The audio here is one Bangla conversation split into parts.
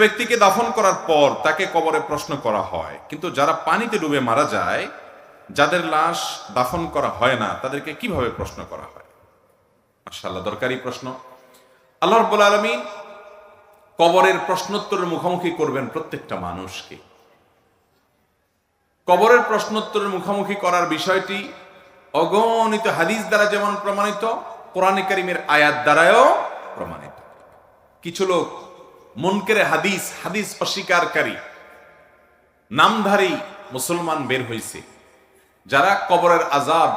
ব্যক্তিকে দাফন করার পর তাকে কবরে প্রশ্ন করা হয়, কিন্তু যারা পানিতে ডুবে মারা যায়, যাদের লাশ দাফন করা হয় না, তাদেরকে কিভাবে প্রশ্ন করা হয়? মাশাআল্লাহ, দরকারি প্রশ্ন। আল্লাহ রাব্বুল আলামিন কবরের প্রশ্নোত্তরের মুখোমুখি করবেন প্রত্যেকটা মানুষকে। কবরের প্রশ্নোত্তরের মুখোমুখি করার বিষয়টি অগণিত হাদিস দ্বারা যেমন প্রমাণিত, কোরআনে কারীমের আয়াত দ্বারাও প্রমাণিত। কিছু লোক মুনকারে হাদিস অস্বীকারী নামধারী মুসলমান বের হয়েছে, যারা কবরের আযাব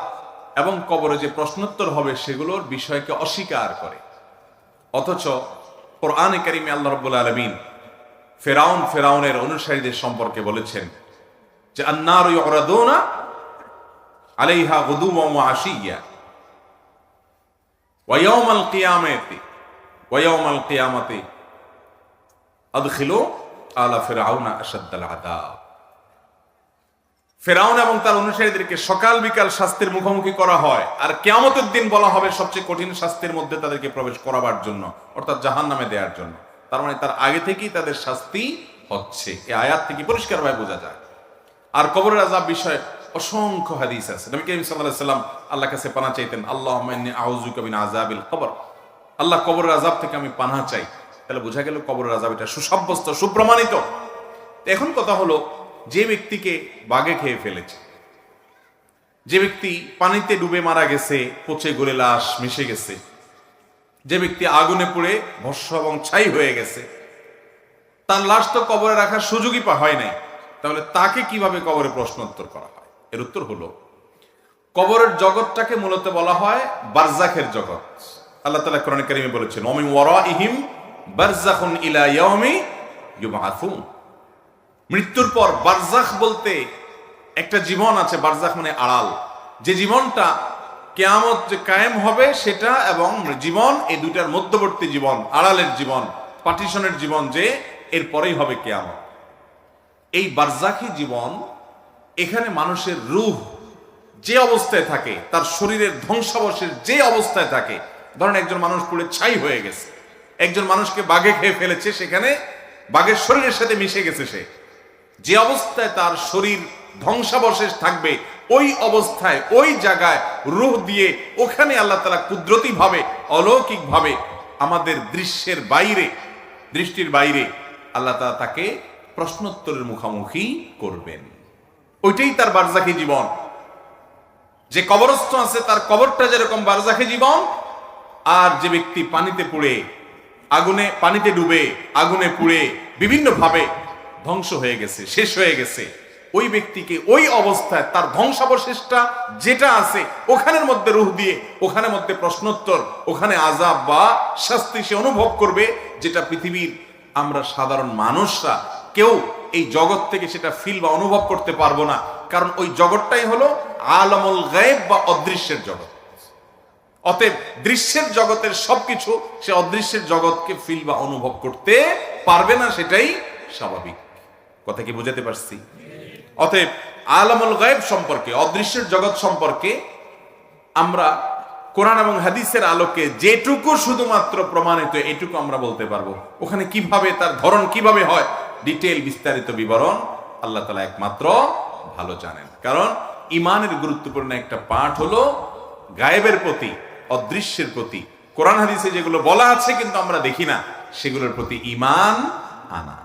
এবং কবরে যে প্রশ্নোত্তর হবে সেগুলোর বিষয়কে অস্বীকার করে। অথচ কোরআনে কারীমে আল্লাহ রাব্বুল আলামিন ফেরাউনের অনুসারীদের সম্পর্কে বলেছেন যে আন্নারু ইউরাদুনা আলাইহা গুদুওয়ান ওয়া আশিয়্যা ওয়া ইয়াওমাল কিয়ামাতি আদখিলু আলা ফিরআউনা আশাদ্দাল আযাব। ফেরাউন এবং তার অনুসারীদেরকে সকাল বিকাল শাস্তির মুখোমুখি করা হয়, আর কিয়ামতের দিন বলা হবে সবচেয়ে কঠিন শাস্তির মধ্যে তাদেরকে প্রবেশ করাবার জন্য, অর্থাৎ জাহান্নামে দেওয়ার জন্য। তার মানে তার আগে থেকেই তাদের শাস্তি হচ্ছে, এই আয়াত থেকে পরিষ্কারভাবে বোঝা যায়। আর কবরের আযাব বিষয়ে অসংখ্য হাদিস আছে। নবী করিম সাল্লাল্লাহু আলাইহি ওয়াসাল্লাম আল্লাহর কাছে পানাহ চাইতেন, আল্লাহুম্মা ইন্নী আউযুকা মিন আযাবিল কবর, আল্লাহ কবরের আযাব থেকে আমি পানাহ চাই। তাহলে বোঝা গেল কবরের আযাব এটা সুসাব্যস্ত, সুপ্রমাণিত। এখন কথা হলো, যে ব্যক্তিকে বাঘে খেয়ে ফেলেছে, যে ব্যক্তি পানিতে ডুবে মারা গেছে, পচে গলে লাশ মিশে গেছে, যে ব্যক্তি আগুনে পুড়ে ভস্ম এবং ছাই হয়ে গেছে, তার লাশ তো কবরে রাখার সুযোগই হয় নাই। তাহলে তাকে কিভাবে কবরে প্রশ্নোত্তর করা হয়? এর উত্তর হলো, কবরের জগৎটাকে মূলত বলা হয় বারজাখের জগৎ। আল্লাহ তাআলা কোরআনে কারীমে বলেছেন, ওয়া মিন ওয়ারাইহিম বারযাখুন ইলা ইয়াউমি ইউবআসুন। মৃত্যুর পর বারজাখ বলতে একটা জীবন আছে। বারজাখ মানে আড়াল, যে জীবনটা কিয়ামত যে কায়েম হবে সেটা, এবং জীবন, এই দুইটার মধ্যবর্তী জীবন, আড়ালের জীবন, পার্টিশনের জীবন, যে এরপরেই হবে কিয়ামত। এই বারজাখী জীবন, এখানে মানুষের রূহ যে অবস্থায় থাকে, তার শরীরের ধ্বংসাবশেষ যে অবস্থায় থাকে, ধরেন একজন মানুষ পুড়ে ছাই হয়ে গেছে, একজন মানুষকে বাঘে খেয়ে ফেলেছে, সেখানে বাঘের শরীরের সাথে মিশে গেছে, সে যে অবস্থায় তার শরীর ধ্বংসাবশেষ থাকবে, ওই অবস্থায় ওই জায়গায় রূহ দিয়ে ওখানে আল্লাহ তাআলা কুদরতি ভাবে, অলৌকিক ভাবে, আমাদের দৃশ্যের বাইরে, দৃষ্টির বাইরে আল্লাহ তাআলা তাকে প্রশ্নোত্তরের মুখোমুখি করবেন। ওইটাই তার বারজাখী জীবন। যে কবরস্থ আছে তার কবরটা যেরকম বারজাখী জীবন, আর যে ব্যক্তি পানিতে পুড়ে, পানিতে ডুবে আগুনে পুড়ে বিভিন্ন ভাবে ধ্বংস হয়ে গেছে, শেষ হয়ে গেছে, ওই ব্যক্তিকে ওই অবস্থায় তার ধ্বংসাবশেষটা যেটা আছে ওখানের মধ্যে রূহ দিয়ে, ওখানের মধ্যে প্রশ্নোত্তর, ওখানে আযাব বা শাস্তি সে অনুভব করবে, যেটা পৃথিবীর আমরা সাধারণ মানুষরা কেউ এই জগৎ থেকে সেটা ফিল বা অনুভব করতে পারবো না। কারণ ওই জগৎটাই হলো আলামুল গায়ব বা অদৃশ্যের জগৎ। অতএব দৃশ্যের জগতের সবকিছু সে অদৃশ্যের জগৎকে ফিল বা অনুভব করতে পারবে না, সেটাই স্বাভাবিক। কথা কি বুঝাতে পারছি? অতএব আলামুল গায়ব সম্পর্কে, অদৃশ্যের জগৎ সম্পর্কে আমরা কোরআন এবং হাদিসের আলোকে যেটুকু শুধুমাত্র প্রমাণিত, এটুকু আমরা বলতে পারবো। ওখানে কিভাবে, তার ধরন কিভাবে হয়, ডিটেইল বিস্তারিত বিবরণ আল্লাহ তাআলা একমাত্র ভালো জানেন। কারণ ঈমানের গুরুত্বপূর্ণ একটা পাঠ হলো গায়েবের প্রতি, অদৃশ্যের প্রতি, কোরআন হাদিসে যেগুলো বলা আছে কিন্তু আমরা দেখি না, সেগুলোর প্রতি ঈমান আনা।